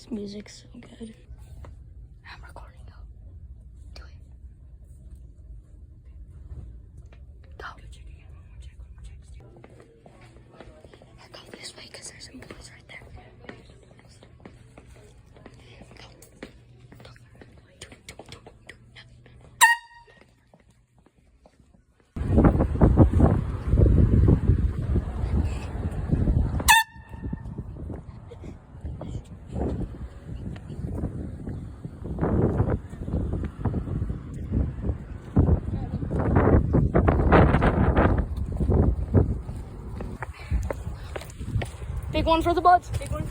This music's so good. I'm recording, go. Do it. Go. Here, go this way, because there's some boys right there. Go. Go. Do it, do it, do it, do it. Big one for the buds. Big one.